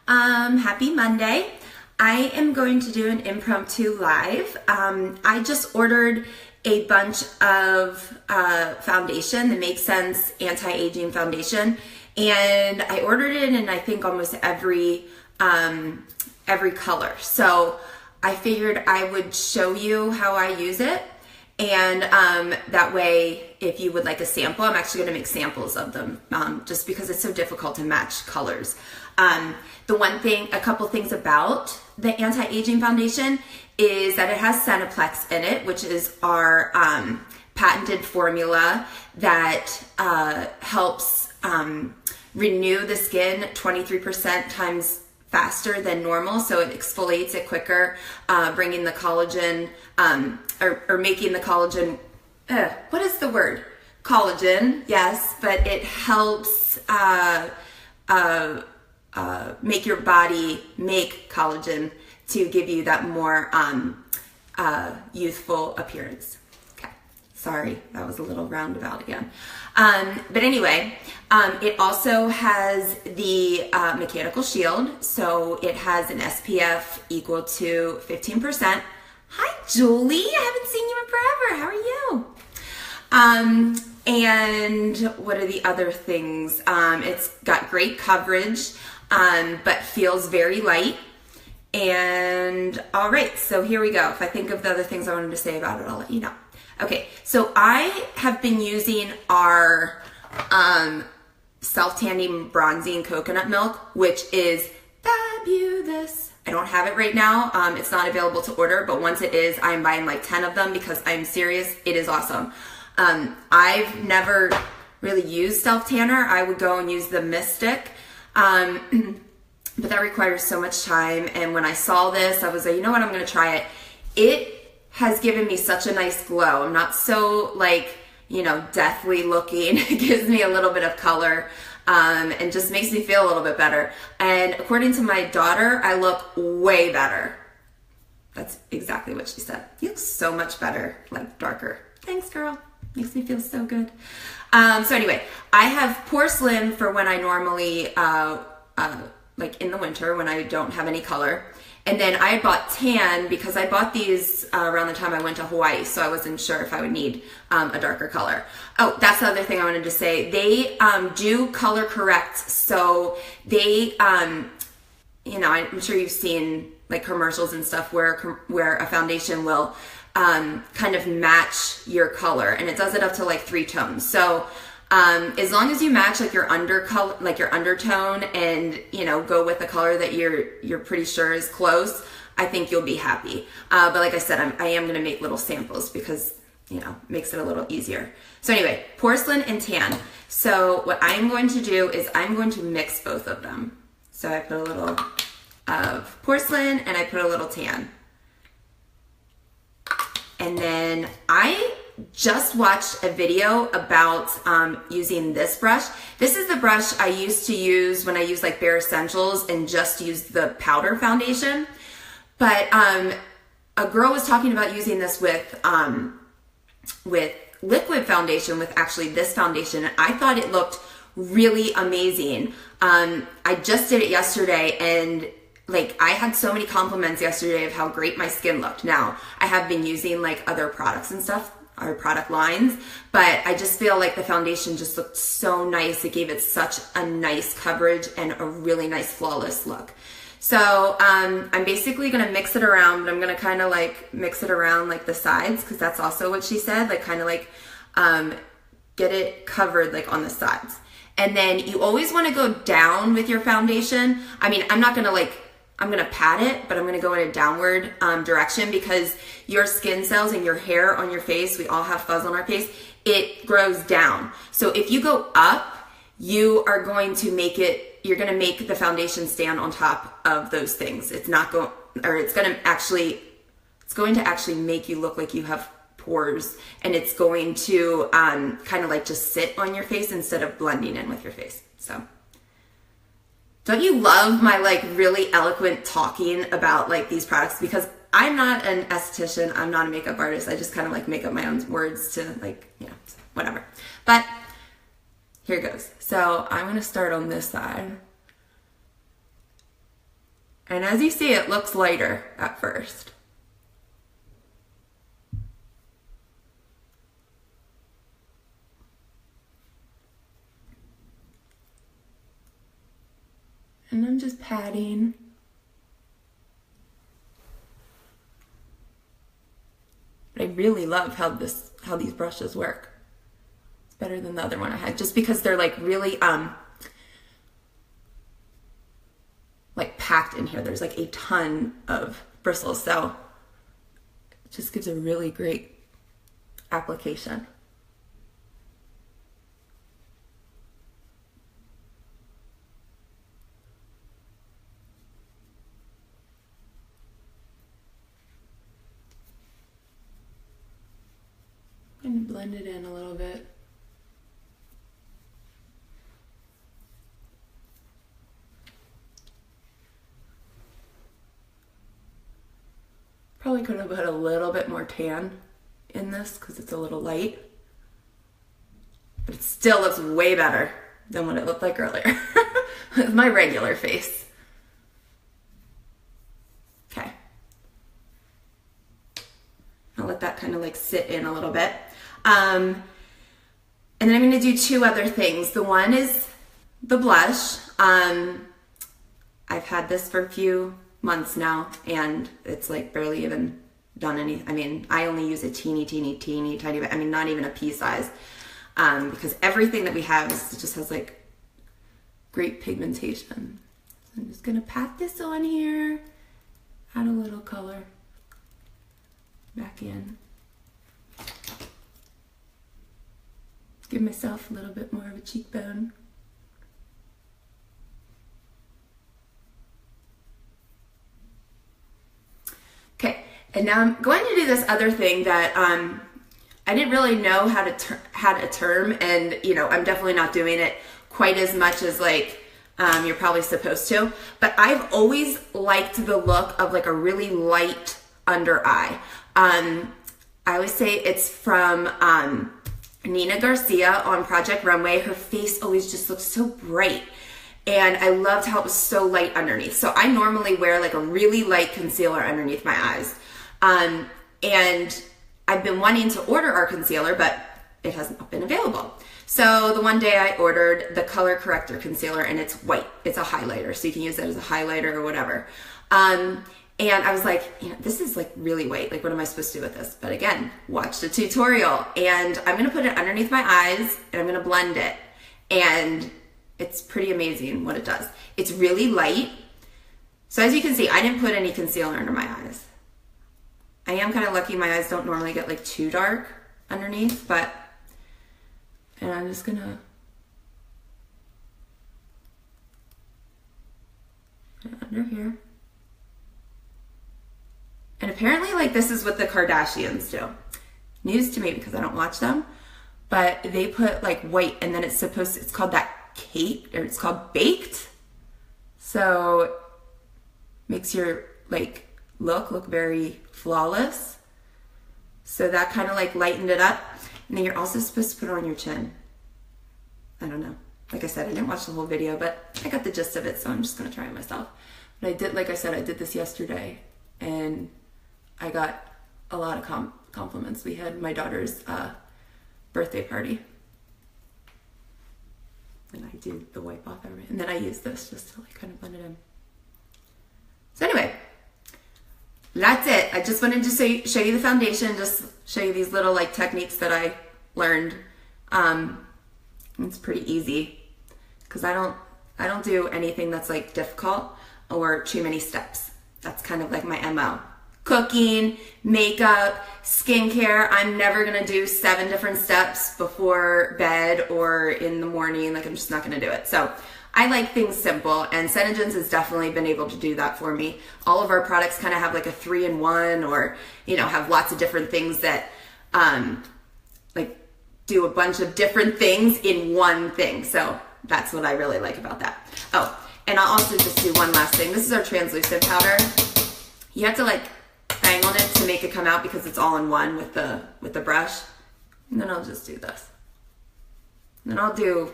Happy Monday. I am going to do an impromptu live. I just ordered a bunch of foundation, the MakeSense anti-aging foundation, and I ordered it in I think almost every color. So I figured I would show you how I use it, and that way if you would like a sample, I'm actually going to make samples of them just because it's so difficult to match colors. A couple things about the anti-aging foundation is that it has Seneplex in it, which is our patented formula that helps renew the skin 23% times faster than normal, so it exfoliates it quicker, bringing the collagen, or making the collagen, what is the word? Collagen, yes, but it helps make your body make collagen to give you that more youthful appearance. Okay, sorry, that was a little roundabout again. But anyway, it also has the mechanical shield, so it has an SPF equal to 15%. Hi, Julie, I haven't seen you in forever. How are you? And what are the other things? It's got great coverage, but feels very light. And all right, so here we go. If I think of the other things I wanted to say about it, I'll let you know. Okay, so I have been using our self-tanning bronzing coconut milk, which is fabulous. I don't have it right now. It's not available to order, but once it is, I'm buying like 10 of them because I'm serious. It is awesome. I've never really used self-tanner. I would go and use the Mystic, but that requires so much time. And when I saw this, I was like, you know what, I'm going to try it. It has given me such a nice glow. I'm not so deathly looking. It gives me a little bit of color, and just makes me feel a little bit better. And according to my daughter, I look way better. That's exactly what she said. You look so much better, like darker. Thanks, girl. Makes me feel so good. So anyway, I have porcelain for when I normally, like in the winter when I don't have any color. And then I bought tan because I bought these around the time I went to Hawaii, so I wasn't sure if I would need a darker color. Oh, that's the other thing I wanted to say. They do color correct, so they, I'm sure you've seen like commercials and stuff where a foundation will kind of match your color, and it does it up to like 3 tones. So as long as you match like your undertone and go with the color that you're pretty sure is close, I think you'll be happy. But like I said, I am going to make little samples because makes it a little easier. So anyway, porcelain and tan. So what I'm going to do is I'm going to mix both of them. So I put a little of porcelain and I put a little tan. And then I just watched a video about using this brush. This is the brush I used to use when I use like Bare Essentials and just use the powder foundation. But a girl was talking about using this with liquid foundation, with actually this foundation. And I thought it looked really amazing. I just did it yesterday, and like I had so many compliments yesterday of how great my skin looked. Now, I have been using like other products and stuff, our product lines, but I just feel like the foundation just looked so nice. It gave it such a nice coverage and a really nice flawless look. So I'm basically going to mix it around, but I'm going to kind of like mix it around like the sides, because that's also what she said, like kind of like get it covered like on the sides. And then you always want to go down with your foundation. I mean, I'm going to pat it, but I'm going to go in a downward direction, because your skin cells and your hair on your face, we all have fuzz on our face, it grows down. So if you go up, you are going to make it, you're going to make the foundation stand on top of those things. It's not going, or it's going to actually make you look like you have pores, and it's going to kind of like just sit on your face instead of blending in with your face. So don't you love my like really eloquent talking about like these products? Because I'm not an esthetician, I'm not a makeup artist. I just kind of like make up my own words to like, whatever. But here goes. So I'm going to start on this side. And as you see, it looks lighter at first. And I'm just patting. But I really love how these brushes work. It's better than the other one I had, just because they're like really like packed in here. There's like a ton of bristles, so it just gives a really great application. And blend it in a little bit. Probably could have put a little bit more tan in this because it's a little light. But it still looks way better than what it looked like earlier. With my regular face. Okay. I'll let that kind of like sit in a little bit. And then I'm going to do two other things. The one is the blush. I've had this for a few months now, and it's like barely even done any. I mean, I only use a teeny tiny bit. I mean, not even a pea size, because everything that we have just has like great pigmentation. So I'm just going to pat this on here, add a little color back in. Give myself a little bit more of a cheekbone. Okay, and now I'm going to do this other thing that I didn't really know how to term, and you know, I'm definitely not doing it quite as much as like you're probably supposed to, but I've always liked the look of like a really light under eye. I always say it's from Nina Garcia on Project Runway. Her face always just looks so bright, and I loved how it was so light underneath. So I normally wear like a really light concealer underneath my eyes, and I've been wanting to order our concealer, but it hasn't been available. So the one day I ordered the Color Corrector concealer, and it's white. It's a highlighter, so you can use it as a highlighter or whatever. And I was like, you know, this is like really white. Like, what am I supposed to do with this? But again, watch the tutorial. And I'm going to put it underneath my eyes, and I'm going to blend it. And it's pretty amazing what it does. It's really light. So as you can see, I didn't put any concealer under my eyes. I am kind of lucky. My eyes don't normally get like too dark underneath, but, and I'm just going to put it under here. And apparently, like, this is what the Kardashians do. News to me because I don't watch them. But they put, like, white, and then it's called that cake, or it's called baked. So, makes your, like, look very flawless. So that kind of, like, lightened it up. And then you're also supposed to put it on your chin. I don't know. Like I said, I didn't watch the whole video, but I got the gist of it, so I'm just going to try it myself. But I did, like I said, I did this yesterday, and I got a lot of compliments. We had my daughter's birthday party, and I do the wipe off everything, and then I use this just to like kind of blend it in. So anyway, that's it. I just wanted to show you the foundation, just show you these little like techniques that I learned. It's pretty easy because I don't do anything that's like difficult or too many steps. That's kind of like my MO. Cooking, makeup, skincare. I'm never gonna do 7 different steps before bed or in the morning. Like, I'm just not gonna do it. So I like things simple, and Senegence has definitely been able to do that for me. All of our products kind of have like a 3-in-1, or, you know, have lots of different things that like do a bunch of different things in one thing. So that's what I really like about that. Oh, and I'll also just do one last thing. This is our translucent powder. You have to like bang on it to make it come out because it's all in one with the brush. And then I'll just do this. And then I'll do,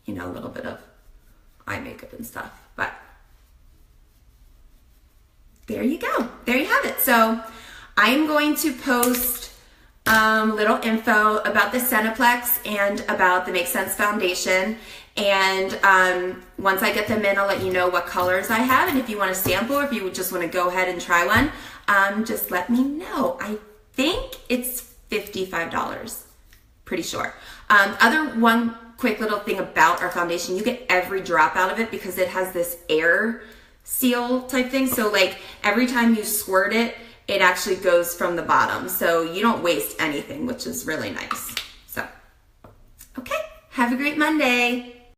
you know, a little bit of eye makeup and stuff. But there you go. There you have it. So I'm going to post little info about the Seneplex and about the MakeSense foundation. And once I get them in, I'll let you know what colors I have. And if you want to sample or if you just want to go ahead and try one, just let me know. I think it's $55. Pretty sure. One quick little thing about our foundation, you get every drop out of it because it has this air seal type thing. So like every time you squirt it, it actually goes from the bottom. So you don't waste anything, which is really nice. So, okay, have a great Monday.